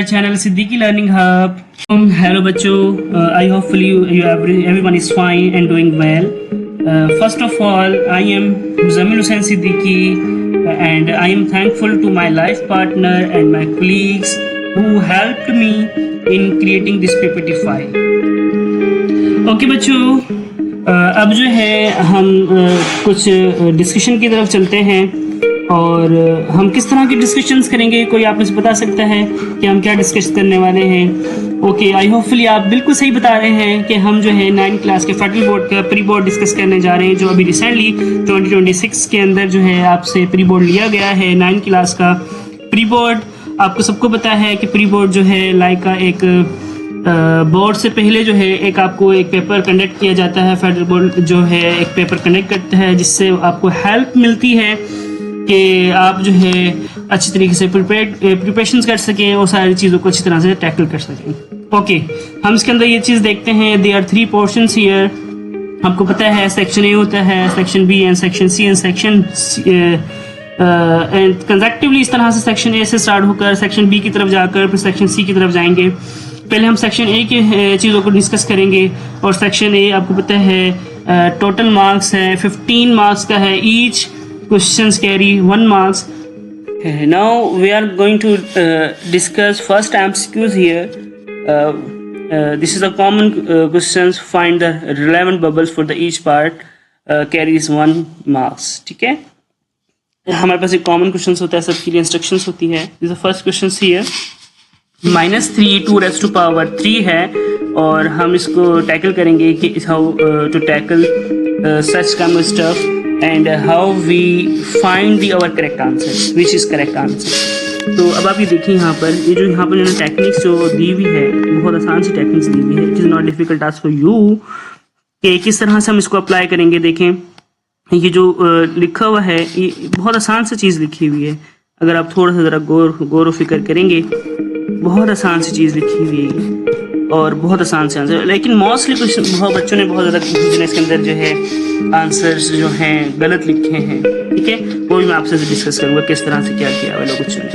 Channel Siddiqui Learning Hub. Hello बच्चों, I hopefully everyone is fine and doing well. First of all, I am Zamil Hussain Siddiqui and I am thankful to my life partner and my colleagues who helped me in creating this PPT file. Okay बच्चों, अब जो है हम कुछ discussion की तरफ चलते हैं और हम किस तरह की डिस्कशंस करेंगे, कोई आप मुझे बता सकता है कि हम क्या डिस्कस करने वाले हैं। ओके, आई होपफुली आप बिल्कुल सही बता रहे हैं कि हम जो है 9th क्लास के फेडरल बोर्ड का प्री बोर्ड डिस्कस करने जा रहे हैं, जो अभी रिसेंटली 2026 के अंदर जो है आपसे प्री बोर्ड लिया गया है। 9th क्लास का प्री बोर्ड आपको सबको पता है कि प्री बोर्ड जो है लाइक का एक बोर्ड से पहले जो है एक आपको एक पेपर कंडक्ट किया जाता है। फेडरल बोर्ड जो है एक पेपर कंडक्ट करता है जिससे आपको हेल्प मिलती है कि आप जो है अच्छी तरीके से प्रिपरेशन कर सकें और सारी चीज़ों को अच्छी तरह से टैकल कर सकें। ओके, हम इसके अंदर ये चीज़ देखते हैं। They are 3 portions here. आपको पता है सेक्शन ए होता है, section B and section C and section and consecutively इस तरह से सेक्शन ए से स्टार्ट होकर सेक्शन बी की तरफ जाकर फिर सेक्शन सी की तरफ जाएंगे। पहले हम सेक्शन ए की चीज़ों को डिस्कस करेंगे और सेक्शन ए आपको पता है टोटल मार्क्स है 15 मार्क्स का है। Each questions carry 1 marks. Now we are going to discuss first MCQs here. This is a common questions. Find the relevant bubbles for the each part. Carries 1 marks. ठीक है, हमारे पास एक common question होता है, सबके लिए इंस्ट्रक्शंस होती है। This the first question here. -3 2 raised to power 3 है और हम इसको टैकल करेंगे कि how to tackle such kind of stuff and how we find our correct answer, which is correct answer. तो अब आप ये देखिए यहाँ पर ये जो यहाँ पर टेक्निक्स जो दी हुई है बहुत आसान सी टेक्निक्स दी हुई है। It is not difficult task for you कि किस तरह से हम इसको अप्लाई करेंगे। देखें ये जो लिखा हुआ है ये बहुत आसान सी चीज़ लिखी हुई है। अगर आप थोड़ा सा ज़रा गौर फिक्र करेंगे बहुत आसान सी चीज़ लिखी हुई है और बहुत आसान से आंसर, लेकिन मोस्टली कुछ बहुत बच्चों ने बहुत ज़्यादा इसके अंदर जो है आंसर्स जो हैं गलत लिखे हैं। ठीक है, वो भी मैं आपसे डिस्कस करूँगा किस तरह से क्या किया हुआ लोग बच्चों ने।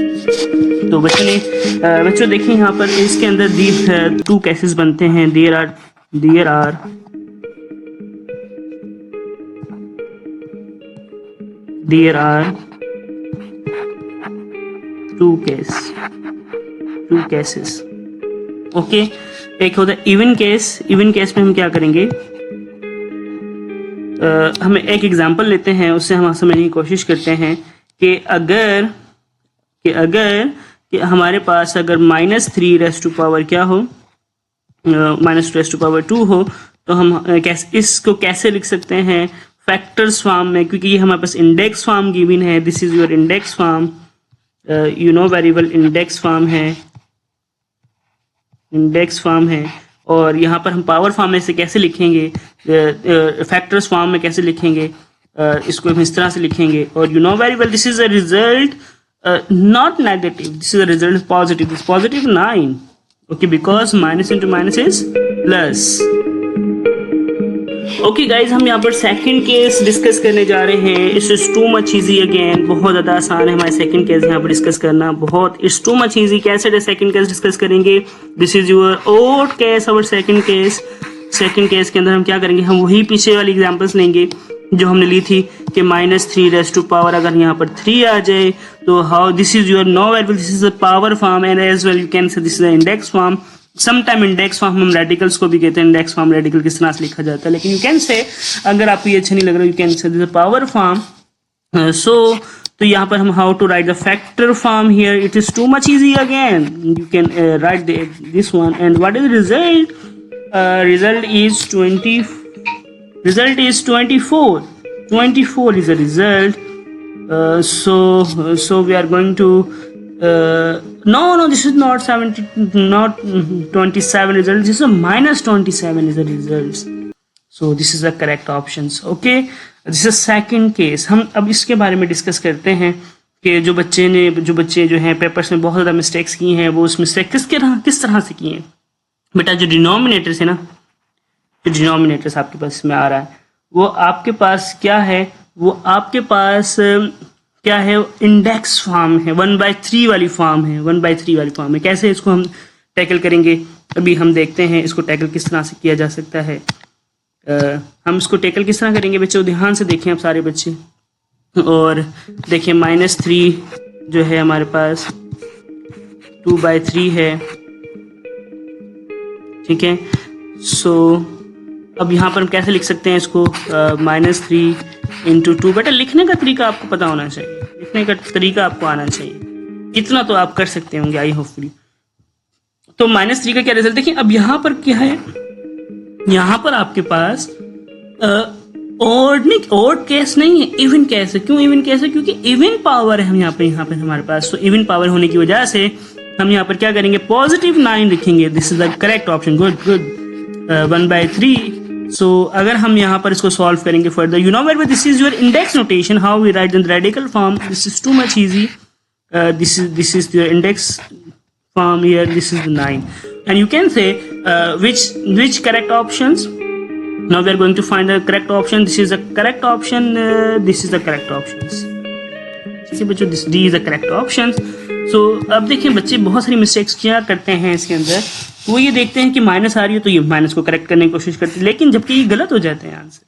तो बच्चों देखिए यहाँ पर इसके अंदर दी 2 केसेस बनते हैं। There are 2 cases. ओके, एक होता है इवन केस। इवन केस में हम क्या करेंगे, हम एक एग्जांपल लेते हैं, उससे हम समझने की कोशिश करते हैं कि अगर हमारे पास अगर -3 raised to power क्या हो, -2 raised to power 2 हो, तो हम इसको कैसे लिख सकते हैं फैक्टर्स फॉर्म में, क्योंकि ये हमारे पास इंडेक्स फॉर्म गिवन है। This is your index form, you know very well index form है और यहाँ पर हम पावर फॉर्म में से कैसे लिखेंगे, फैक्टर्स फॉर्म में कैसे लिखेंगे, इसको हम इस तरह से लिखेंगे। और you know very well this is a result not negative, this is a result positive, this positive 9। Okay, because minus into minus is plus. Okay guys, हम यहाँ पर सेकंड केस डिस्कस करने जा रहे हैं। It's is too much easy again, बहुत ज़्यादा आसान है हमारे सेकंड केस यहाँ पर डिस्कस करना, बहुत इट्स टू मच इजी। कैसे सेकंड केस डिस्कस करेंगे, this is your odd case, our second case. Second case के अंदर हम क्या करेंगे, हम वही पीछे वाली एग्जांपल्स लेंगे जो हमने ली थी कि -3 raised to power अगर यहाँ पर 3 आ जाए तो how this is your no variable, this is a power form and as well you can say this is the index form. Sometime index form हम रेडिकल्स को भी कहते हैं, इंडेक्स फॉर्म रेडिकल किस तरह से लिखा जाता है, लेकिन यू कैन से अगर आपको ये अच्छा नहीं लग रहा you can say this power form. तो यहाँ पर हम how to write the factor form here, it is too much easy again, you can write this one and what is result, result is 24 is a result. So we are going to no, this is not 27 result, this is a -27 is the results. So this is the correct options. Okay, this is second case. हम अब इसके बारे में discuss करते हैं कि जो बच्चे जो हैं पेपर्स में बहुत ज़्यादा मिस्टेक्स की हैं, वो उस मिस्टेक किस तरह से की हैं। बेटा जो डिनोमिनेटर्स है ना, जो डिनोमिनेटर्स आपके पास में आ रहा है वो आपके पास क्या है, वो आपके पास क्या है, इंडेक्स फॉर्म है, 1/3 वाली फॉर्म है, 1/3 वाली फॉर्म है। कैसे इसको हम टैकल करेंगे अभी हम देखते हैं, इसको टैकल किस तरह से किया जा सकता है। हम इसको टैकल किस तरह करेंगे बच्चों, ध्यान से देखें आप सारे बच्चे, और देखिए -3 जो है हमारे पास 2/3 है, ठीक है। सो अब यहाँ पर हम कैसे लिख सकते हैं इसको, -3 × 2। बेटा लिखने का तरीका आपको पता होना चाहिए, लिखने का तरीका आपको आना चाहिए, इतना तो आप कर सकते होंगे आई होपफुली। तो -3 का क्या रिजल्ट देखिए। अब यहाँ पर क्या है, यहाँ पर आपके पास ऑड केस नहीं है, इवन केस है। क्यों इवन केस है, क्योंकि इवन पावर है हम यहाँ पे हमारे पास। तो इवन पावर होने की वजह से हम यहाँ पर क्या करेंगे, +9 लिखेंगे। This is the correct option, good 1/3। So अगर हम यहाँ पर इसको सॉल्व करेंगे further, you know where this is your index notation, how we write in radical form, this is too much easy. this is your index form here, this is the 9, and you can say which correct options. Now we are going to find the correct option. This is the correct option, this is the correct options, ठीक है बच्चों, this D is the correct options. So अब देखिए बच्चे बहुत सारी mistakes क्या करते हैं इसके अंदर, वो ये देखते हैं कि माइनस आ रही है तो ये माइनस को करेक्ट करने की कोशिश करते हैं, लेकिन जबकि ये गलत हो जाते हैं आंसर।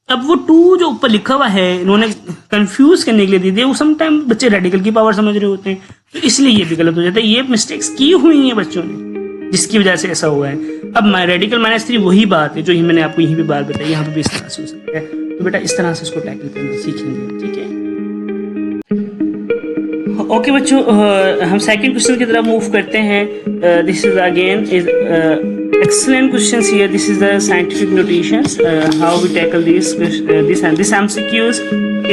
अब वो 2 जो ऊपर लिखा हुआ है इन्होंने कंफ्यूज करने के लिए दे दिया, वो समटाइम बच्चे रेडिकल की पावर समझ रहे होते हैं, तो इसलिए ये भी गलत हो जाता है। ये मिस्टेक्स की हुई हैं बच्चों ने, जिसकी वजह से ऐसा हुआ है। अब रेडिकल -3 वही बात है जो मैंने आपको यहीं पे बात बताई, यहाँ पे भी इस तरह से हो सकता है। तो बेटा इस तरह से इसको टैकल करना सीखेंगे, ठीक है। ओके बच्चों, हम सेकंड क्वेश्चन की तरफ मूव करते हैं। This is again is excellent questions here. This is the scientific notations, how we tackle this MCQs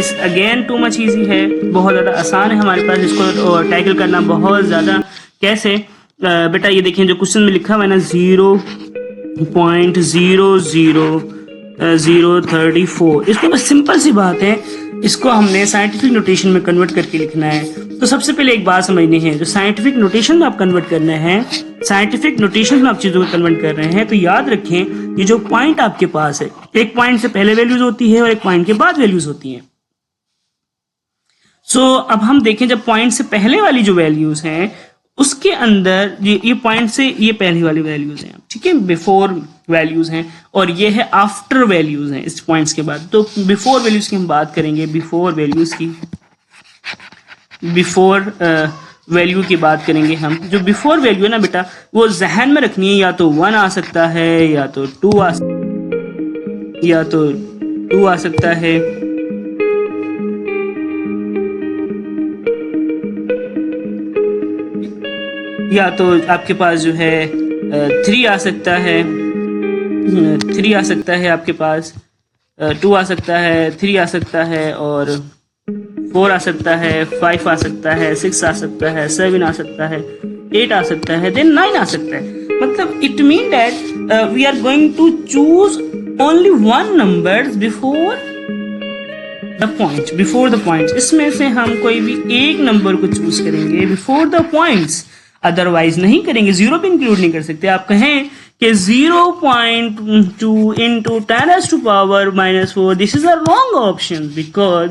is again too much easy है, बहुत ज़्यादा आसान है हमारे पास इसको टैकल करना, बहुत ज़्यादा। कैसे बेटा ये देखें जो क्वेश्चन में लिखा हुआ है ना, 0.00034, इसको बस सिंपल सी बात है, इसको हमने साइंटिफिक नोटेशन में कन्वर्ट करके लिखना है। तो सबसे पहले एक बात समझनी है, जो साइंटिफिक नोटेशन में आप कन्वर्ट करना है, साइंटिफिक नोटेशन में आप चीज़ों को कन्वर्ट कर रहे हैं, तो याद रखें ये जो पॉइंट आपके पास है, एक पॉइंट से पहले वैल्यूज होती है और एक पॉइंट के बाद वैल्यूज होती हैं। सो अब हम देखें, जब पॉइंट से पहले वाली जो वैल्यूज हैं उसके अंदर ये पॉइंट से ये पहली वाली वैल्यूज हैं, ठीक है, बिफोर वैल्यूज हैं, और ये है आफ्टर वैल्यूज हैं इस पॉइंट्स के बाद। तो बिफोर वैल्यूज की हम बात करेंगे, बिफोर वैल्यूज की, बिफोर वैल्यू की बात करेंगे हम। जो बिफोर वैल्यू है ना बेटा, वो जहन में रखनी है, या तो 1 आ सकता है, या तो 2 आ सकता है, या तो आपके पास जो है 3 आ सकता है, 3 आ सकता है आपके पास, 2 आ सकता है, 3 आ सकता है, और 4 आ सकता है, 5 आ सकता है, 6 आ सकता है, 7 आ सकता है, 8 आ सकता है, देन 9 आ सकता है। मतलब it mean that we are going to choose only 1 number before the points. इसमें से हम कोई भी एक नंबर को चूज करेंगे बिफोर द पॉइंट्स, अदरवाइज नहीं करेंगे, 0 भी इंक्लूड नहीं कर सकते। आप कहें कि 0.2 into 10⁻⁻4, this is a wrong option, because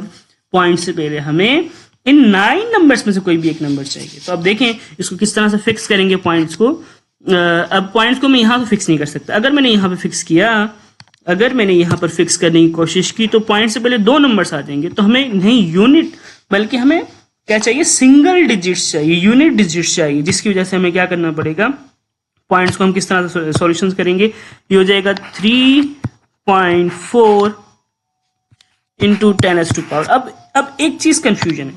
point से पहले हमें इन 9 नंबर्स में से कोई भी एक नंबर चाहिए। तो अब देखें इसको किस तरह से फिक्स करेंगे पॉइंट्स को। अब पॉइंट्स को मैं यहाँ पे फिक्स नहीं कर सकता। अगर मैंने यहाँ पे फिक्स किया, अगर मैंने यहाँ पर फिक्स करने की कोशिश की, तो पॉइंट से पहले 2 नंबर्स आ जाएंगे। तो हमें नहीं यूनिट, बल्कि हमें क्या चाहिए, सिंगल डिजिट्स चाहिए, यूनिट डिजिट्स चाहिए, जिसकी वजह से हमें क्या करना पड़ेगा, पॉइंट्स को हम किस तरह से सॉल्यूशंस करेंगे। ये हो जाएगा 3.4 into 10⁻⁴। अब एक चीज कंफ्यूजन है,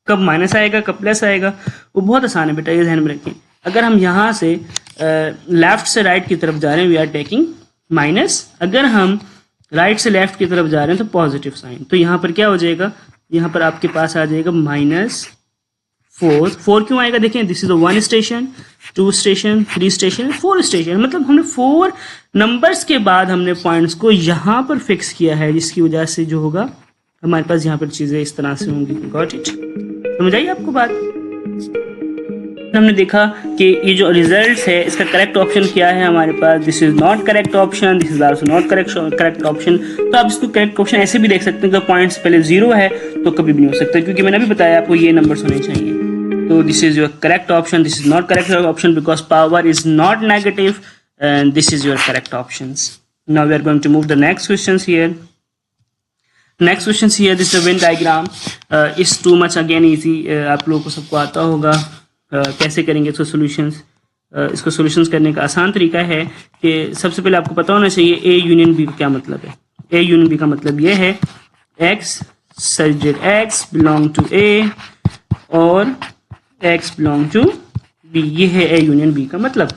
कब माइनस आएगा कब प्लस आएगा, वो बहुत आसान है बेटा, ये ध्यान में रखें। अगर हम यहाँ से लेफ्ट से राइट की तरफ जा रहे हैं, वी आर टेकिंग माइनस, अगर हम राइट से लेफ्ट की तरफ जा रहे हैं तो पॉजिटिव साइन। तो यहाँ पर क्या हो जाएगा, यहाँ पर आपके पास आ जाएगा -4। 4 क्यों आएगा, देखें, this is 1 station, 2 station, 3 station, 4 station. मतलब हमने 4 नंबर्स के बाद हमने पॉइंट्स को यहाँ पर फिक्स किया है, जिसकी वजह से जो होगा हमारे पास यहाँ पर चीजें इस तरह से होंगी। गॉट इट, समझ आई आपको बात। हमने देखा कि ये जो रिजल्ट है इसका करेक्ट ऑप्शन क्या है हमारे पास, this is not correct option, this is also not correct option. तो आप इसको करेक्ट ऑप्शन ऐसे भी देख सकते हैं कि पॉइंट्स पहले 0 है तो कभी भी नहीं हो सकता, क्योंकि मैंने अभी बताया आपको ये नंबर्स होने चाहिए। तो this is your correct option, this is not correct option because power is not negative and this is your correct options. Now we are going to move the next questions here. Next question here, this the Venn diagram is too much again easy, आप लोगों को सबको आता होगा। कैसे करेंगे इसको solutions. इसको सोल्यूशंस करने का आसान तरीका है कि सबसे पहले आपको पता होना चाहिए ए यूनियन बी का क्या मतलब है। ए यूनियन बी का मतलब ये है x such that x belong to A और एक्स बिलोंग टू बी, ये है ए यूनियन बी का मतलब।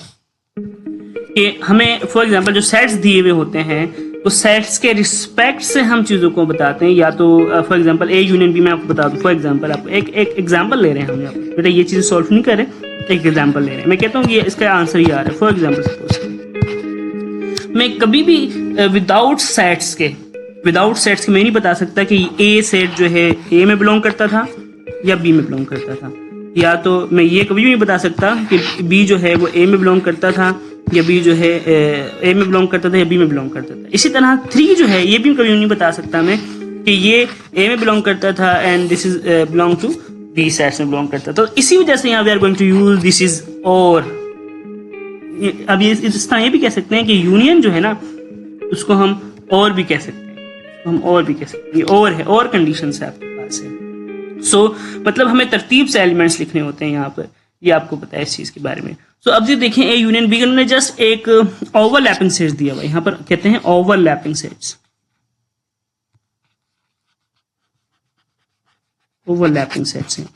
कि हमें फॉर एग्जांपल जो सेट्स दिए हुए होते हैं तो सेट्स के रिस्पेक्ट से हम चीज़ों को बताते हैं, या तो for example A union B मैं आपको बता दूं। फॉर एग्जांपल आपको एक एग्जांपल ले रहे हैं हम यहाँ पर, बेटा ये चीज़ सॉल्व नहीं कर रहे, एक एग्जांपल ले रहे हैं। मैं कहता हूँ कि इसका आंसर ये आ रहा है। फॉर एग्जांपल सपोज मैं कभी भी विदाउट सेट्स के मैं नहीं बता सकता कि ए सेट जो है ए में बिलोंग करता था या बी में बिलोंग करता था, या तो मैं ये कभी भी नहीं बता सकता कि बी जो है वो ए में बिलोंग करता था या बी जो है ए में बिलोंग करता था या बी में बिलोंग करता था। इसी तरह 3 जो है ये भी कभी नहीं बता सकता मैं कि ये ए में बिलोंग करता था and this is belong to B sets में बिलोंग करता था। तो इसी वजह से यहाँ we are going to use this is और। अब ये इस तरह ये भी कह सकते हैं कि यूनियन जो है ना उसको हम और भी कह सकते हैं, और है, और कंडीशन है आपके पास है। सो मतलब हमें तरतीब से एलिमेंट्स लिखने होते हैं यहाँ पर, ये आपको पता है इस चीज के बारे में। सो अब ये देखें ए यूनियन बी ने जस्ट एक ओवरलैपिंग सेट्स दिया हुआ है, यहाँ पर कहते हैं ओवरलैपिंग सेट्स। ओवरलैपिंग सेट्स हैं,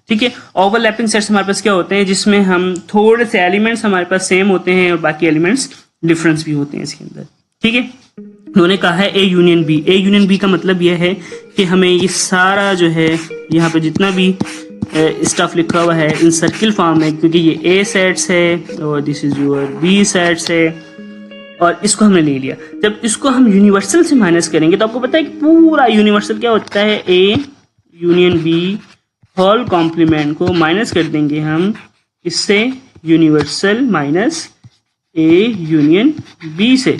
ठीक है। ओवरलैपिंग सेट्स हमारे पास क्या होते हैं जिसमें हम थोड़े से एलिमेंट्स हमारे पास सेम होते हैं और बाकी एलिमेंट्स डिफरेंस भी होते हैं इसके अंदर, ठीक है। उन्होंने कहा है A union B. A union B का मतलब यह है कि हमें ये सारा जो है यहाँ पे जितना भी स्टफ लिखा हुआ है इन सर्किल फॉर्म में, क्योंकि ये ए सेट्स है और this is your B sets है और इसको हमने ले लिया। जब इसको हम यूनिवर्सल से माइनस करेंगे तो आपको पता है कि पूरा यूनिवर्सल क्या होता है, A union B whole complement को माइनस कर देंगे हम इससे, universal minus A union B से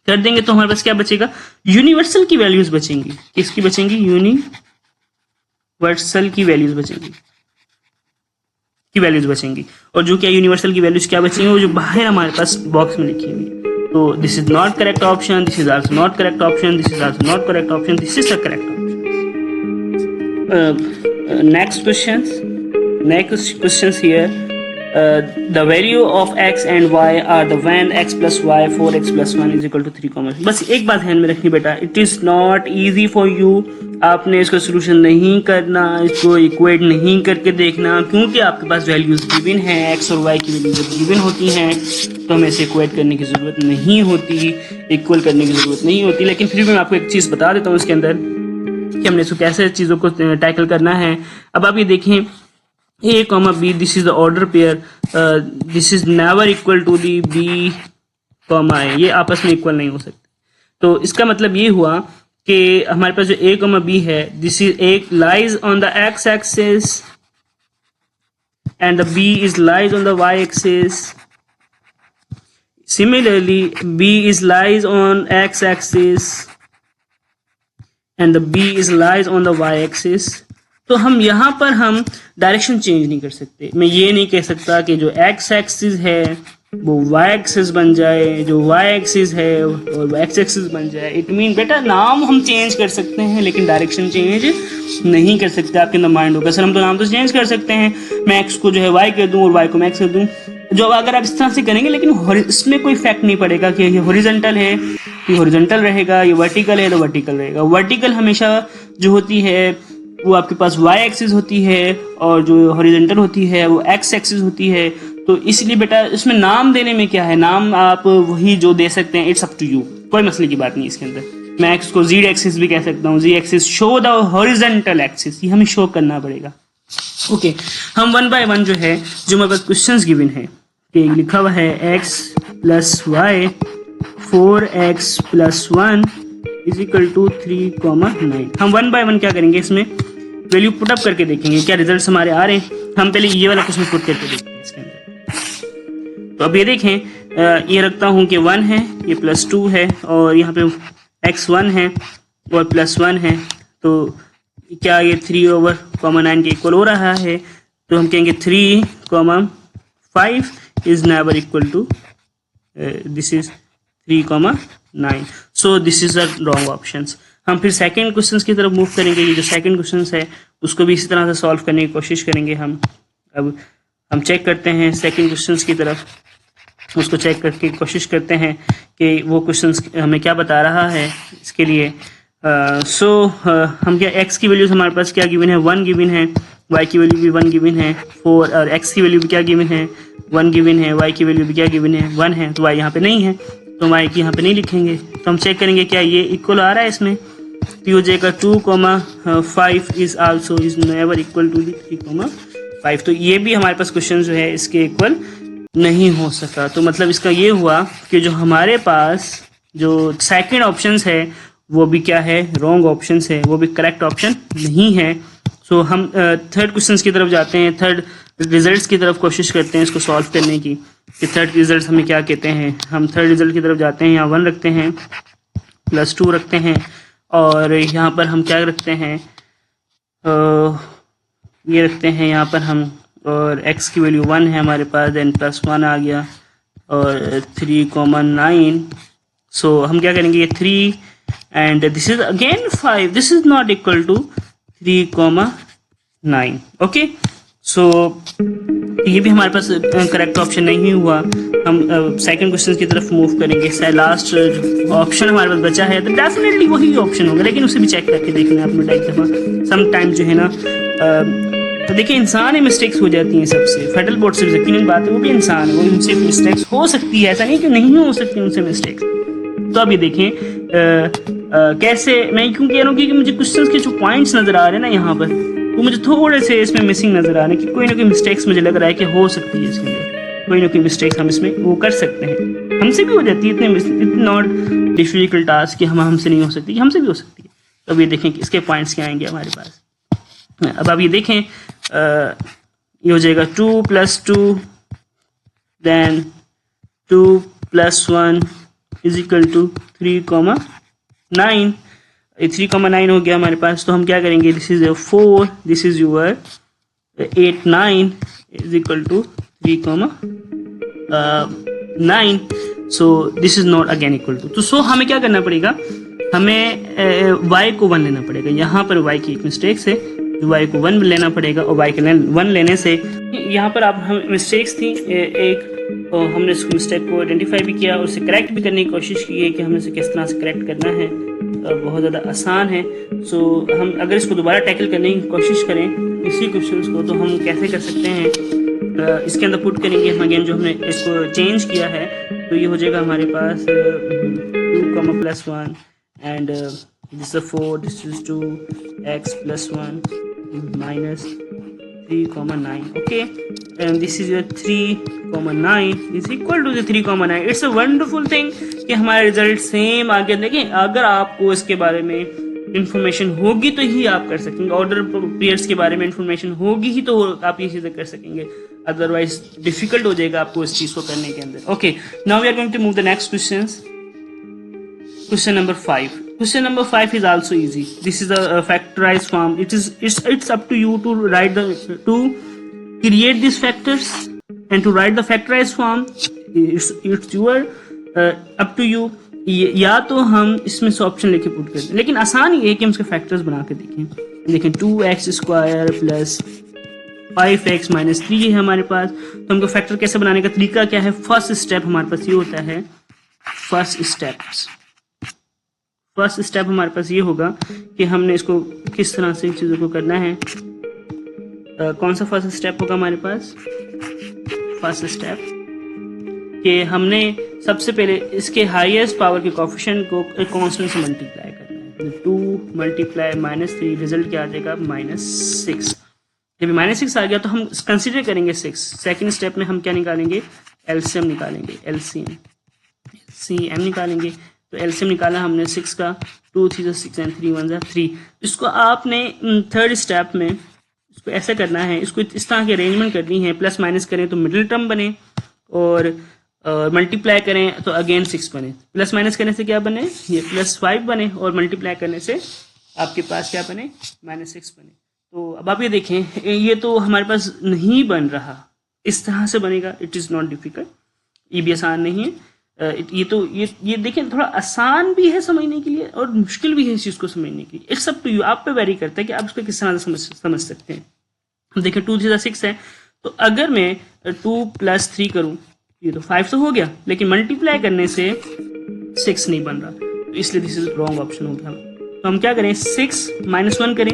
कर देंगे तो हमारे पास क्या बचेगा, यूनिवर्सल की वैल्यूज बचेंगी। किसकी बचेंगी, यूनिवर्सल की वैल्यूज बचेंगी। और जो क्या यूनिवर्सल की वैल्यूज क्या बचेंगी, वो जो बाहर हमारे पास बॉक्स में लिखी हुई है। तो this is not correct option, this is also not correct option, this is also not correct option, this is the correct option. Next questions here, the value of x and y are the when x plus y 4x plus 1 is equal to 3, बस एक बात ध्यान में रखनी बेटा, it is not easy for you. आपने इसका solution नहीं करना, इसको इक्वेट नहीं करके देखना, क्योंकि आपके पास वैल्यूज गिवन है, x और y की वैल्यूज गिवन होती हैं तो हमें इसे इक्वेट करने की जरूरत नहीं होती, इक्वल करने की जरूरत नहीं होती। लेकिन फिर भी मैं आपको एक चीज बता देता हूँ इसके अंदर कि हमने इसको कैसे चीजों को टैकल करना है। अब आप ये देखें A, B, this is the order pair, this is never equal to the B, A, ये आपस में इक्वल नहीं हो सकते। तो इसका मतलब ये हुआ कि हमारे पास जो A, B है, this is A lies on the x axis and the B is lies on the y axis. Similarly, B is lies on x axis and the B is lies on the y axis. तो हम यहाँ पर हम direction change नहीं कर सकते। मैं ये नहीं कह सकता कि जो एक्स एक्सिस है वो वाई एक्सिस बन जाए, जो वाई एक्सिस है और एक्स एक्सिस बन जाए। इट मीन बेटा नाम हम चेंज कर सकते हैं लेकिन डायरेक्शन चेंज नहीं कर सकते। आपके अंदर माइंड होगा सर हम तो नाम तो चेंज कर सकते हैं, मैं एक्स को जो है वाई कर दूं और वाई को मैं एक्स कर दूं। जो अगर आप इस तरह से करेंगे लेकिन इसमें कोई इफेक्ट नहीं पड़ेगा कि ये हॉरिजॉन्टल है ये हॉरिजॉन्टल रहेगा, ये वर्टिकल है तो वर्टिकल रहेगा। वर्टिकल हमेशा जो होती है वो आपके पास y एक्सिस होती है और जो हॉरिजॉन्टल होती है वो x एक्सिस होती है। तो इसलिए बेटा इसमें नाम देने में क्या है, नाम आप वही जो दे सकते हैं, इट्स अप टू यू, कोई मसले की बात नहीं इसके अंदर। मैं x को z एक्सिस भी कह सकता हूँ, z axis show the horizontal axis, ये हमें शो करना पड़ेगा। ओके, हम 1 by 1 जो है जो हमारे पास क्वेश्चंस गिवन है कि लिखा हुआ है x plus y 4x plus 1 is equal to 3, 9। हम 1 by 1 क्या करेंगे इसमें, वैल्यू पुट अप करके देखेंगे क्या रिजल्ट्स हमारे आ रहे हैं। हम पहले ये वाला क्वेश्चन पुट करके देखते हैं इसके अंदर। तो अब ये देखें, ये रखता हूँ कि 1 है, ये +2 है, और यहाँ पे x1 है और +1 है, तो क्या ये 3/9 के इक्वल हो रहा है। तो हम कहेंगे 3,5 is never equal to this is 3,9। So this is the wrong options. हम फिर सेकंड क्वेश्चंस की तरफ मूव करेंगे। ये जो सेकंड क्वेश्चंस है उसको भी इसी तरह से सॉल्व करने की कोशिश करेंगे हम। अब हम चेक करते हैं सेकंड क्वेश्चंस की तरफ, उसको चेक करके कोशिश करते हैं कि वो क्वेश्चंस हमें क्या बता रहा है इसके लिए। हम क्या x की वैल्यूज हमारे पास क्या गिवन है, 1 गिवन है, y की वैल्यू भी 1 गिवन है, 4 और x की वैल्यू भी क्या गिवन है, 1 गिवन है, y की वैल्यू भी क्या गिवन है, 1 है। तो y यहाँ पे नहीं है तो y की यहाँ पे नहीं लिखेंगे। तो हम चेक करेंगे क्या ये इक्वल आ रहा है इसमें। तो हो जाएगा 2,5 is also is never equal to 3,5। तो ये भी हमारे पास क्वेश्चन जो है इसके इक्वल नहीं हो सका। तो मतलब इसका ये हुआ कि जो हमारे पास जो सेकंड ऑप्शंस है वो भी क्या है, रॉन्ग ऑप्शंस है, वो भी करेक्ट ऑप्शन नहीं है। सो हम थर्ड क्वेश्चंस की तरफ जाते हैं, थर्ड रिजल्ट्स की तरफ कोशिश करते हैं इसको सॉल्व करने की कि थर्ड रिजल्ट हमें क्या कहते हैं। हम थर्ड रिजल्ट की तरफ जाते हैं, यहाँ 1 रखते हैं, +2 रखते हैं, और यहाँ पर हम क्या रखते हैं, ये रखते हैं यहाँ पर हम, और x की वैल्यू 1 है हमारे पास, देन +1 आ गया और 3,9। सो हम क्या करेंगे, ये 3 and this is again 5, this is not equal to 3,9। Okay, so ये भी हमारे पास करेक्ट ऑप्शन नहीं हुआ। हम सेकंड क्वेश्चन की तरफ मूव करेंगे। लास्ट ऑप्शन हमारे पास बचा है तो डेफिनेटली वही ऑप्शन होगा, लेकिन उसे भी चेक करके देखना है आपने एक दफ़ा। सम टाइम जो है ना, तो देखिए इंसान ही मिस्टेक्स हो जाती हैं सबसे। फेडरल बोर्ड से यकीनन बात है, वो भी इंसान है, वो उनसे मिस्टेक्स हो सकती है, ऐसा नहीं कि नहीं हो सकती उनसे मिस्टेक्स। तो अभी देखें कैसे मैं क्यों कह रहा हूँ कि मुझे क्वेश्चंस के जो पॉइंट्स नज़र आ रहे हैं ना यहाँ पर, वो मुझे थोड़े से इसमें मिसिंग नज़र आ रहे हैं कि कोई ना कोई मिस्टेक्स मुझे लग रहा है कि हो सकती है इसके अंदर, कोई ना कोई मिस्टेक्स हम इसमें वो कर सकते हैं। हमसे भी हो जाती है, इतनी नॉट डिफिकल्ट टास्क कि हमसे नहीं हो सकती, हमसे भी हो सकती है। तो अब ये देखें कि इसके पॉइंट्स क्या आएंगे हमारे पास। अब आप ये देखें, ये हो जाएगा 2 + 2 देन 2 + 1 इज इक्वल टू 3,9। 3,9 हो गया हमारे पास। तो हम क्या करेंगे, this is 4, this is your 8, 9 is equal to 3,9। So this is not again equal to. तो सो हमें क्या करना पड़ेगा, हमें y को 1 लेना पड़ेगा। यहाँ पर y की एक मिस्टेक्स है, y को 1 लेना पड़ेगा, और y के 1 लेने से यहाँ पर आप हम मिस्टेक्स थी एक, और हमने उस मिस्टेक को आइडेंटिफाई भी किया और उसे करेक्ट भी करने की कोशिश की है कि हमें उसे किस तरह से करेक्ट करना है। बहुत ज़्यादा आसान है। सो हम अगर इसको दोबारा टैकल करने की कोशिश करें इसी क्वेश्चन को, तो हम कैसे कर सकते हैं, इसके अंदर पुट करेंगे हम अगेन जो हमने इसको चेंज किया है। तो ये हो जाएगा हमारे पास 2, +1 and this is 4, this is 2, x + 1 minus 3,9. Okay, and this is your 3,9 is equal to the 3,9. It's a wonderful thing कि हमारा रिजल्ट सेम आ गया। देखिए अगर आपको इसके बारे में इंफॉर्मेशन होगी तो ही आप कर सकेंगे, ऑर्डर पेयर्स के बारे में इंफॉर्मेशन होगी ही तो आप ये चीज़ें कर सकेंगे, अदरवाइज डिफिकल्ट हो जाएगा आपको इस चीज़ को करने के अंदर। Okay, now we are going to move the next question number 5. Question number 5 is also easy. This is a factorized form. It's up to you to create these factors and to write the factorized form. It's your up to you. या तो हम इसमें से option लेके put करते हैं, लेकिन आसान ये है कि हम इसके फैक्टर्स बना के देखें 2x² + 5x - 3 है हमारे पास। तो हमको फैक्टर कैसे बनाने का तरीका क्या है, फर्स्ट स्टेप हमारे पास ये होता है। फर्स्ट स्टेप हमारे पास ये होगा कि हमने इसको किस तरह से चीज़ों को करना है। कौन सा फर्स्ट स्टेप होगा हमारे पास, फर्स्ट स्टेप कि हमने सबसे पहले इसके हाईएस्ट पावर के कोफिशिएंट को एक कांस्टेंट से मल्टीप्लाई करना है। 2 × -3 रिजल्ट क्या आ जाएगा, -6। जब -6 आ गया तो हम कंसीडर करेंगे 6। सेकेंड स्टेप में हम क्या निकालेंगे, एलसीएम निकालेंगे, एलसीएम निकालेंगे। तो एलसीएम निकाला हमने 6 का, 2 3 6 एंड 3 1 3। इसको आपने थर्ड स्टेप में इसको ऐसे करना है, इसको इस तरह की अरेंजमेंट करनी है, प्लस माइनस करें तो मिडिल टर्म बने और मल्टीप्लाई करें तो अगेन 6 बने। प्लस माइनस करने से क्या बने, ये +5 बने और मल्टीप्लाई करने से आपके पास क्या बने, -6 बने। तो अब आप ये देखें, ये तो हमारे पास नहीं बन रहा, इस तरह से बनेगा। इट इज़ नॉट डिफिकल्ट, ये भी आसान नहीं है। ये देखें, थोड़ा आसान भी है समझने के लिए और मुश्किल भी है इस चीज़ को समझने के लिए। इट्स अप टू यू, आप पे वेरी करता है कि आप इसको किस तरह से समझ सकते हैं। हम देखें 2 3 6 है, तो अगर मैं 2 + 3 करूँ, ये तो 5 तो हो गया, लेकिन मल्टीप्लाई करने से 6 नहीं बन रहा, तो इसलिए दिस इज रॉन्ग ऑप्शन हो गया। तो हम क्या करें, 6 -1 करें,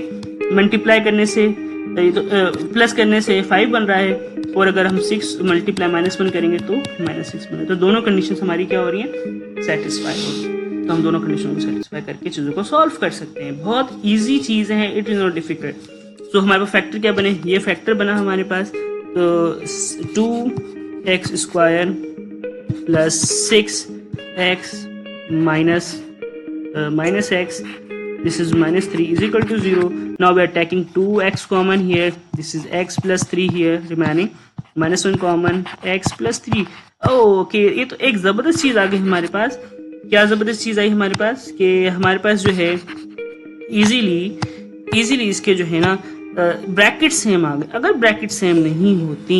मल्टीप्लाई करने से ये तो प्लस करने से 5 बन रहा है, और अगर हम 6 मल्टीप्लाई -1 करेंगे तो -6 बने। तो दोनों कंडीशन हमारी क्या हो रही हैं, सेटिस्फाई हो रही है। तो हम दोनों कंडीशन को सेटिस्फाई करके चीज़ों को सॉल्व कर सकते हैं। बहुत ईजी चीज़ है, इट इज़ नॉट डिफिकल्ट। तो हमारे पास फैक्टर क्या बने, ये फैक्टर बना हमारे पास, तो 2x² + 6x minus x, this is -3 is equal to 0. Now we are taking 2x common here, this is x + 3 here remaining, -1 common, x + 3। Okay, ये तो एक ज़बरदस्त चीज़ आ गई हमारे पास। क्या ज़बरदस्त चीज़ आई हमारे पास कि हमारे पास जो है इजीली इसके जो है ना ब्रैकेट सेम आ गए। अगर ब्रैकेट सेम नहीं होती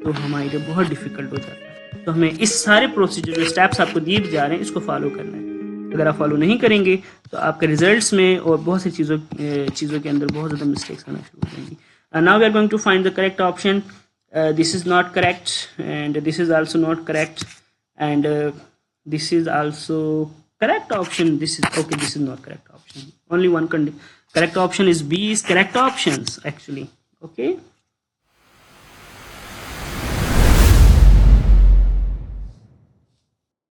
तो हमारे लिए बहुत डिफिकल्ट हो जाता है। तो हमें इस सारे प्रोसीजर जो स्टेप्स आपको दिए जा रहे हैं इसको फॉलो करना है। अगर आप फॉलो नहीं करेंगे तो आपके रिजल्ट्स में और बहुत सी चीज़ों के अंदर बहुत ज़्यादा मिस्टेक्स आना शुरू हो जाएंगी। Now we are going to find the correct option. This is not correct and this is also not correct and this is also correct option. This is not correct option. Only one correct option is B is correct options actually. Okay.